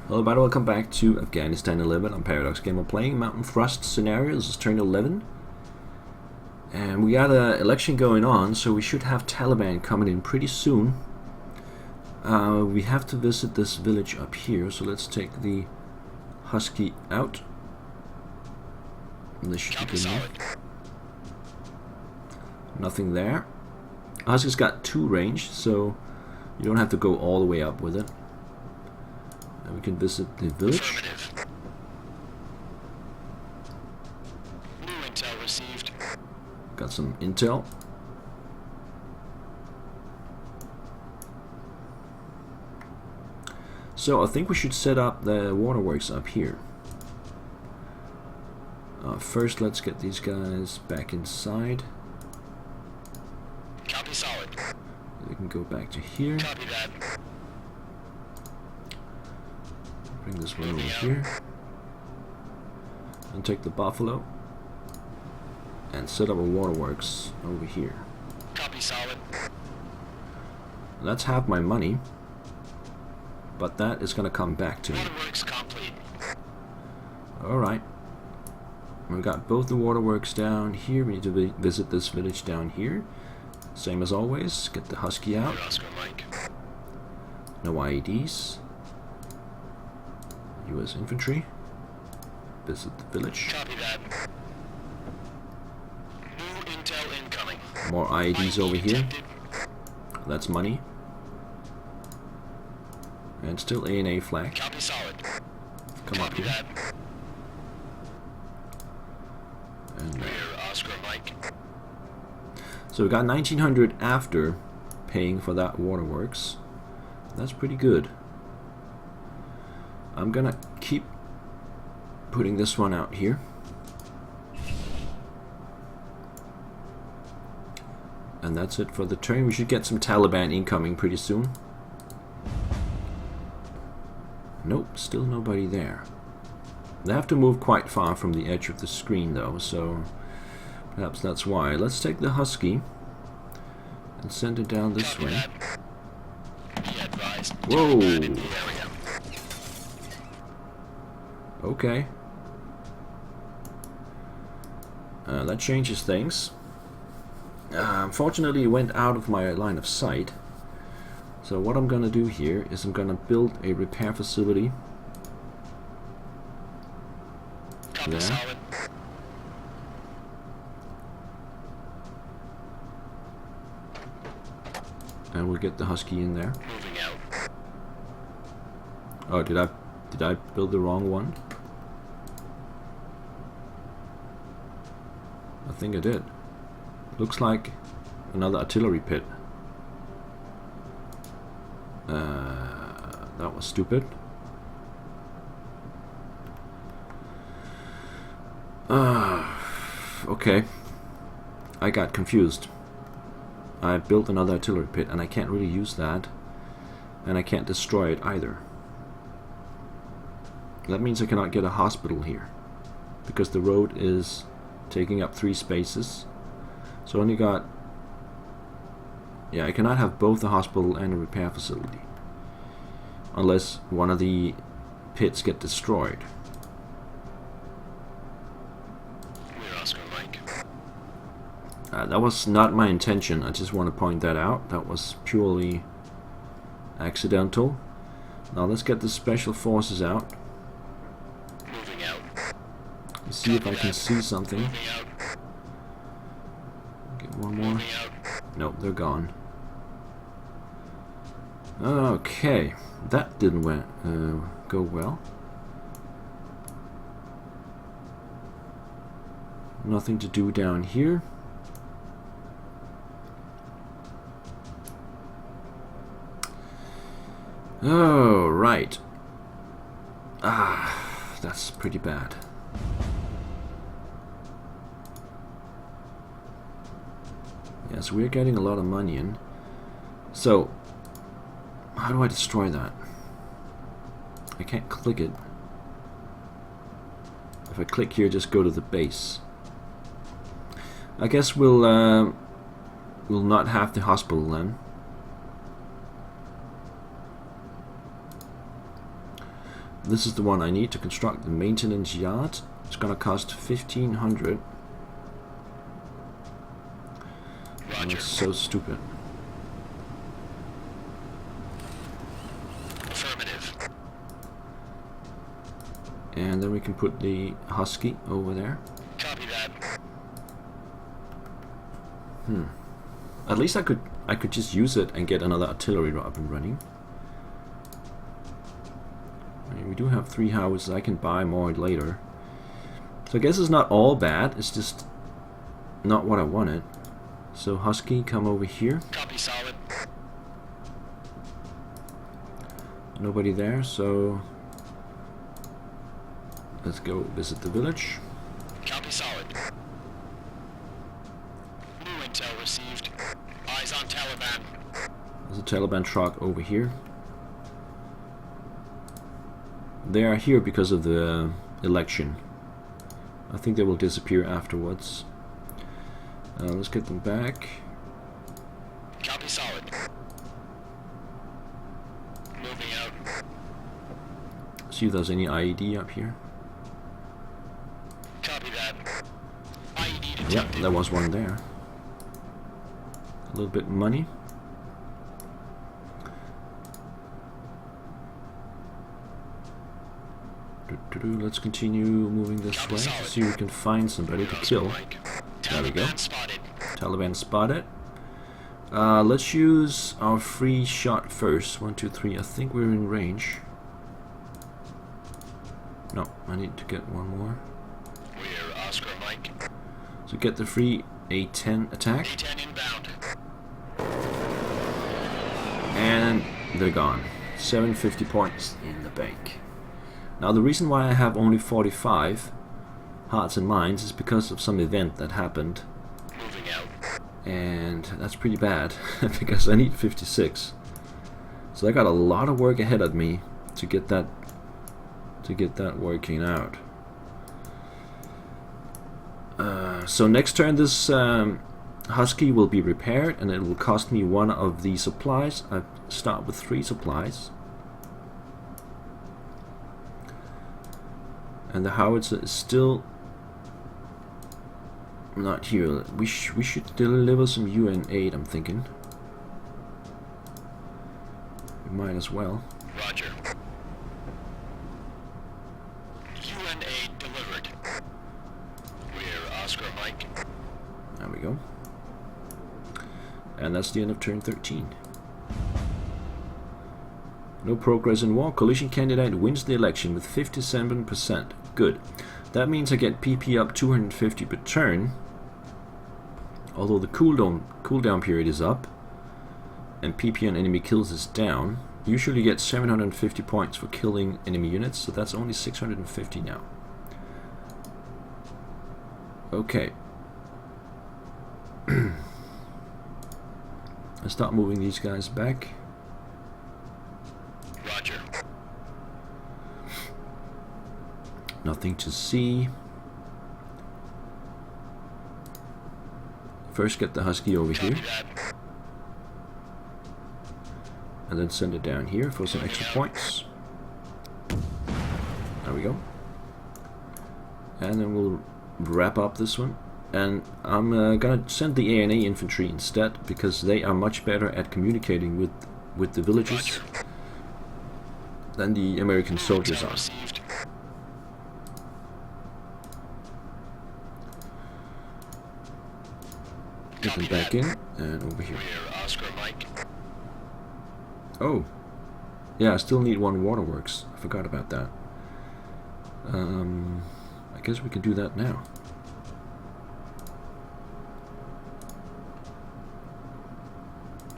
Hello everybody, welcome back to Afghanistan 11. I'm Paradox Gamer playing Mountain Thrust scenario. This is turn 11. And we got an election going on, so we should have Taliban coming in pretty soon. We have to visit this village up here, so let's take the Husky out. And this should be good enough. Nothing there. Husky's got 2 range, so you don't have to go all the way up with it. And we can visit the village. New intel received. Got some intel. So I think we should set up the waterworks up here. First, let's get these guys back inside. Copy solid. We can go back to here. Copy that. Bring this one over here. And take the buffalo. And set up a waterworks over here. Copy solid. That's half my money. But that is going to come back to me. Waterworks complete. Alright. We've got both the waterworks down here. We need to visit this village down here. Same as always. Get the Husky out. Oscar Mike. No IEDs. US infantry. Visit the village. Copy that. New intel incoming. More IEDs over here. Detected. That's money. And still A&A flag. Copy solid. Come up Copy here. that. And, Rear Oscar Mike. so we got 1900 after paying for that waterworks. That's pretty good. I'm gonna keep putting this one out here. And that's it for the turn. We should get some Taliban incoming pretty soon. Nope, still nobody there. They have to move quite far from the edge of the screen though, so perhaps that's why. Let's take the Husky and send it down this Copy way. that. Be advised. Whoa. Taliban in the area. Okay. That changes things. Unfortunately, it went out of my line of sight. So what I'm going to do here is I'm going to build a repair facility. Copy There. solid. And we'll get the Husky in there. Moving out. Oh, did I build the wrong one? I think I did. Looks like another artillery pit. That was stupid. Okay. I got confused. I built another artillery pit and I can't really use that. And I can't destroy it either. That means I cannot get a hospital here. Because the road is taking up 3 spaces. So I only got... Yeah, I cannot have both a hospital and a repair facility. Unless one of the pits get destroyed. Rear Oscar Mike. That was not my intention. I just want to point that out. That was purely accidental. Now let's get the special forces out. Moving out. Let's see if I can see something. Moving out. Get one more. Moving out. Nope, they're gone. Okay, that didn't go well. Nothing to do down here. Oh, right. That's pretty bad. Yes, we're getting a lot of money in. So, how do I destroy that? I can't click it. If I click here, just go to the base. I guess we'll not have the hospital then. this is the one I need to construct the maintenance yard. It's gonna cost 1,500. Roger. That's so stupid. Affirmative. And then we can put the Husky over there. Copy that. At least I could just use it and get another artillery up and running. I mean, we do have 3 howitzers. I can buy more later. So I guess it's not all bad. It's just not what I wanted. So Husky, come over here. Copy solid. Nobody there, so let's go visit the village. Copy solid. New intel received. Eyes on Taliban. There's a Taliban truck over here. They are here because of the election. I think they will disappear afterwards. Let's get them back. Copy solid. Moving out. See if there's any IED up here. Copy that. IED Yep, detected. there was one there. A little bit money. Let's continue moving this Copy way to solid. see if we can find somebody to kill. There we go. Taliban spotted. Taliban spotted. Let's use our free shot first. 1, 2, 3. I think we're in range. No, I need to get one more. We're Oscar Mike. So get the free A10 attack. A10 inbound. And they're gone. 750 points in the bank. Now the reason why I have only 45 hearts and minds is because of some event that happened. Moving out. And that's pretty bad because I need 56. So I got a lot of work ahead of me to get that working out. So next turn this Husky will be repaired and it will cost me 1 of the supplies. I start with 3 supplies. And the howitzer is still not here. We should deliver some UN aid, I'm thinking. We might as well. Roger. UN aid delivered. We're Oscar Mike. There we go. And that's the end of turn 13. No progress in war. Coalition candidate wins the election with 57%. Good. That means I get PP up 250 per turn. Although the cooldown period is up and PP on enemy kills is down. Usually get 750 points for killing enemy units, so that's only 650 now. Okay. I start moving these guys back. Roger. Nothing to see. First get the Husky over here, Copy that. and then send it down here for some extra points. There we go. And then we'll wrap up this one. And I'm gonna send the ANA infantry instead, because they are much better at communicating with the villages Roger. than the American soldiers Intel are. received. Get them Copy back that. in and over here. We're Oscar Mike. Oh, yeah, I still need 1 waterworks. I forgot about that. I guess we can do that now.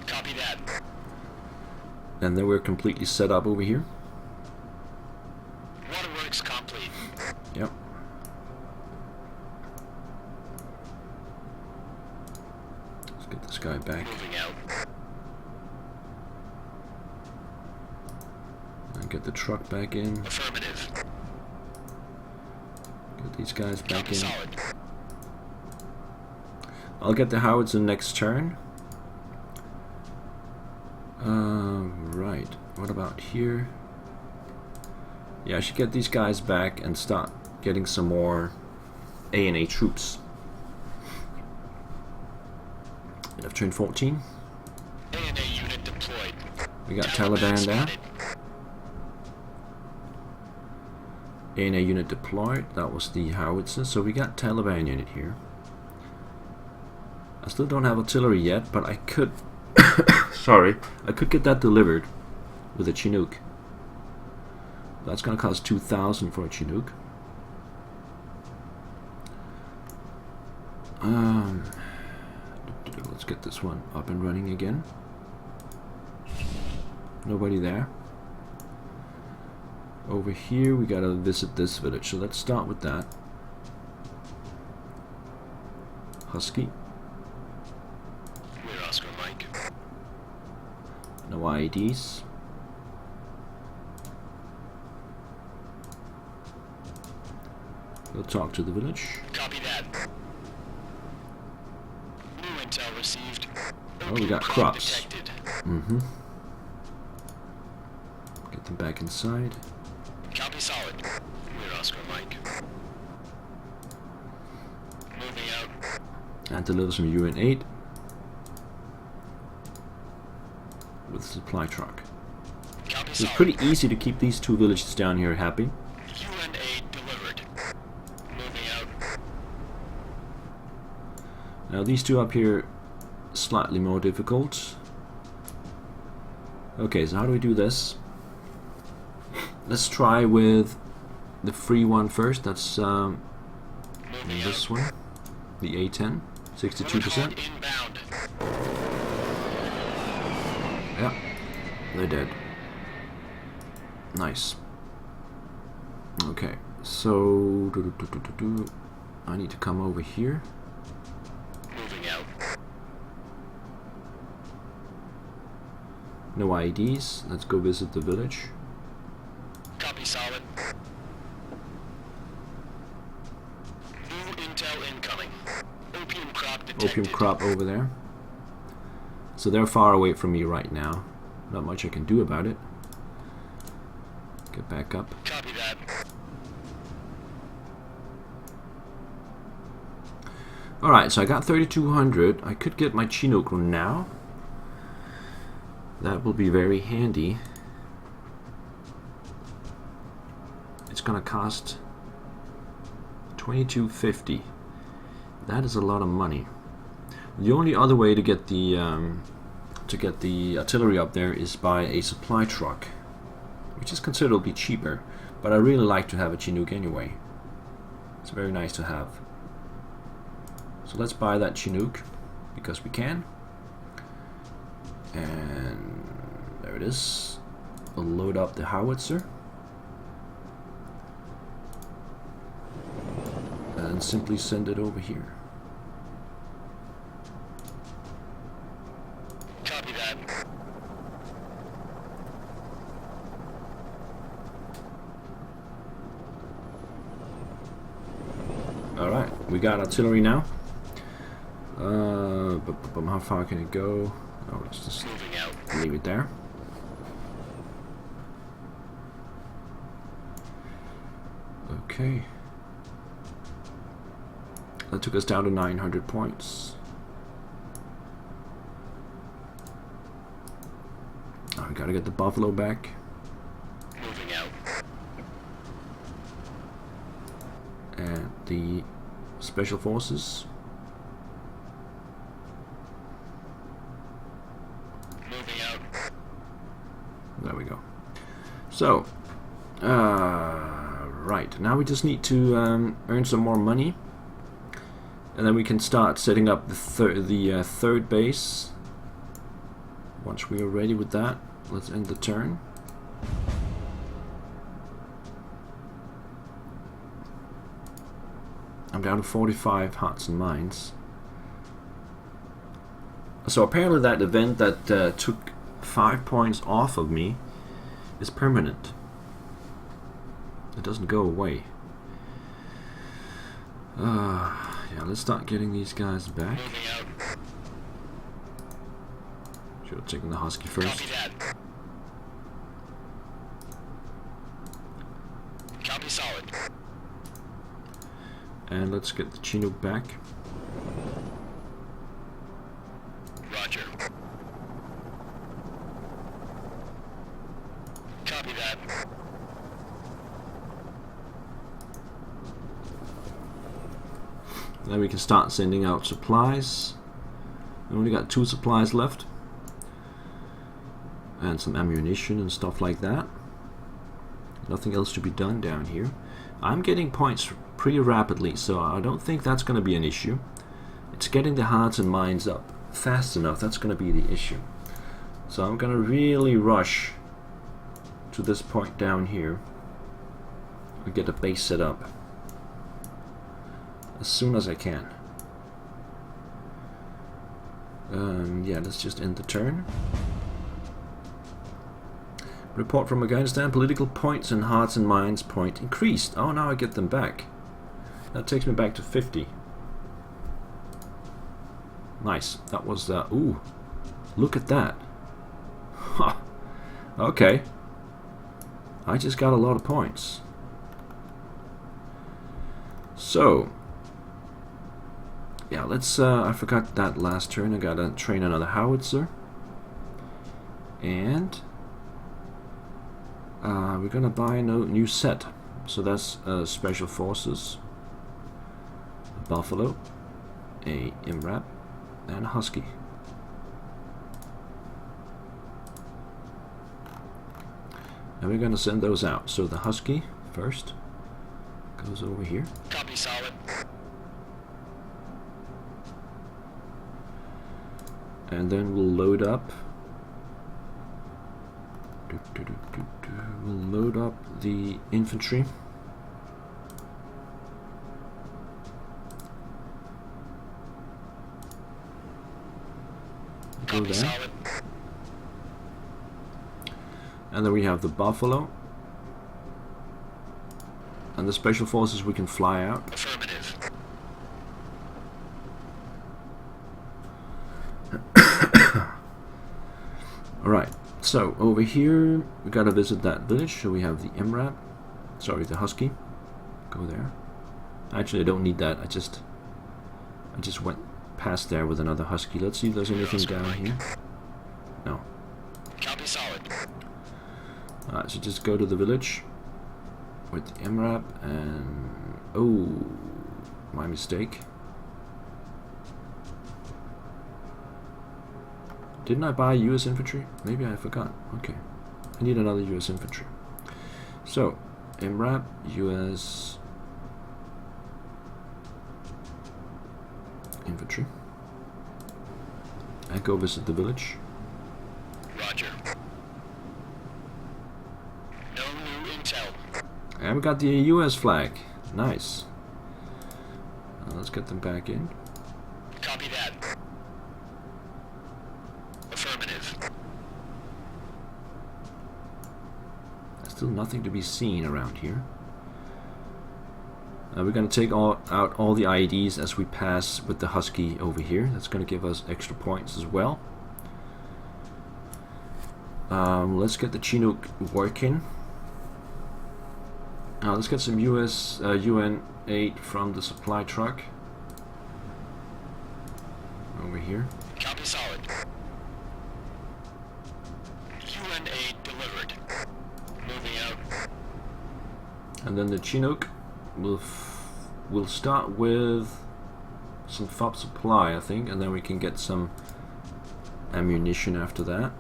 Copy that. And then we're completely set up over here. Waterworks complete. Yep. Let's get this guy back Moving out. and get the truck back in. Affirmative. Get these guys back Copy in. solid. I'll get the howitzer next turn. Right. What about here? Yeah, I should get these guys back and start getting some more A&A troops. And I've turned 14. A&A unit deployed. We got Taliban there. spotted. A&A unit deployed. That was the howitzer. So we got Taliban unit here. I still don't have artillery yet, but I could sorry, I could get that delivered with a Chinook. That's gonna cost 2,000 for a Chinook. Let's get this one up and running again. Nobody there. Over here we gotta visit this village, so let's start with that. Husky. We're Oscar Mike. No IEDs. We'll talk to the village. Copy that. New intel received. Oh, we got Crop crops. detected. Get them back inside. Copy solid. We're Oscar Mike. Moving out. And deliver some UN-8 with a supply truck. Copy So it's solid. pretty easy to keep these two villages down here happy. UN aid delivered. Moving out. Now these two up here, slightly more difficult. Okay, so how do we do this? Let's try with the free one first. That's Moving this out. one, the A10, 62%. Inbound. Yeah, they're dead. Nice. Okay, so I need to come over here. Moving out. No IEDs. Let's go visit the village. Copy solid. New intel incoming. Opium crop detected. Opium crop over there. So they're far away from me right now. Not much I can do about it. Get back up. Copy that. Alright, so I got 3,200. I could get my Chinook now. That will be very handy. It's gonna cost 2250. That is a lot of money. The only other way to get the artillery up there is by a supply truck, which is considerably cheaper. But I really like to have a Chinook anyway. It's very nice to have. So let's buy that Chinook because we can. And there it is. We'll load up the howitzer. And simply send it over here. Copy that. Alright, we got artillery now. How far can it go? Oh, let's just Moving out. leave it there. Okay. That took us down to 900 points. Oh, we gotta get the buffalo back. Moving out. And the special forces. Moving out. There we go. So, right, now we just need to earn some more money. And then we can start setting up the third base. Once we are ready with that, let's end the turn. I'm down to 45 huts and mines. So apparently that event that took 5 points off of me is permanent. It doesn't go away. Yeah, let's start getting these guys back. Moving out. Should have taken the Husky first. Copy that. Copy solid. And let's get the Chinook back. Roger. Copy that. Then we can start sending out supplies. We only got 2 supplies left. And some ammunition and stuff like that. Nothing else to be done down here. I'm getting points pretty rapidly, so I don't think that's going to be an issue. It's getting the hearts and minds up fast enough. That's going to be the issue. So I'm going to really rush to this point down here and get a base set up as soon as I can. Yeah, let's just end the turn. Report from Afghanistan. Political points and hearts and minds point increased. Oh, now I get them back. That takes me back to 50. Nice. That was ooh, look at that. Huh. Okay. I just got a lot of points. So yeah, let's I forgot that last turn. I gotta train another howitzer. And we're gonna buy a new set. So that's special forces, a buffalo, a MRAP, and a husky. And we're gonna send those out. So the husky first goes over here. Copy solid. And then we'll load up. We'll load up the infantry. Go there. Solid. And then we have the buffalo. And the special forces we can fly out. Affirmative. Alright, so over here we gotta visit that village. So we have the MRAP. Sorry, the husky. Go there. Actually, I don't need that. I just went past there with another husky. Let's see if there's anything down here. No. Copy solid. Alright, so just go to the village with the MRAP and oh, my mistake. Didn't I buy US infantry? Maybe I forgot. Okay. I need another US infantry. So, MRAP, US infantry. And go visit the village. Roger. No new intel. And we got the US flag. Nice. Let's get them back in. Copy that. Affirmative. Still nothing to be seen around here. We're going to take out all the IEDs as we pass with the husky over here. That's going to give us extra points as well. Let's get the Chinook working. Let's get some US UN aid from the supply truck over here. Copy solid. UN aid delivered. Moving out. And then the Chinook will start with some FOB supply, I think, and then we can get some ammunition after that.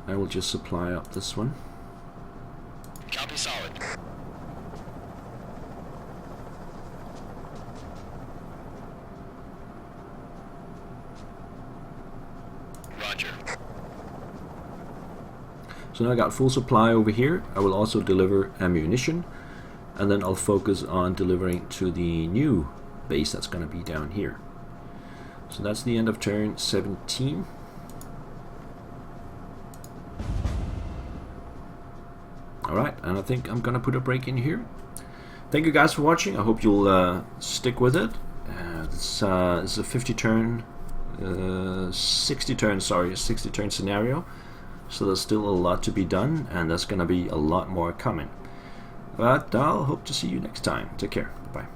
I will just supply up this one. Copy solid. Roger. So now I got full supply over here. I will also deliver ammunition, and then I'll focus on delivering to the new base that's going to be down here. So that's the end of turn 17. Alright, and I think I'm going to put a break in here. Thank you guys for watching. I hope you'll stick with it. It's a 60 turn scenario. So there's still a lot to be done, and there's gonna be a lot more coming. But I'll hope to see you next time. Take care. Bye.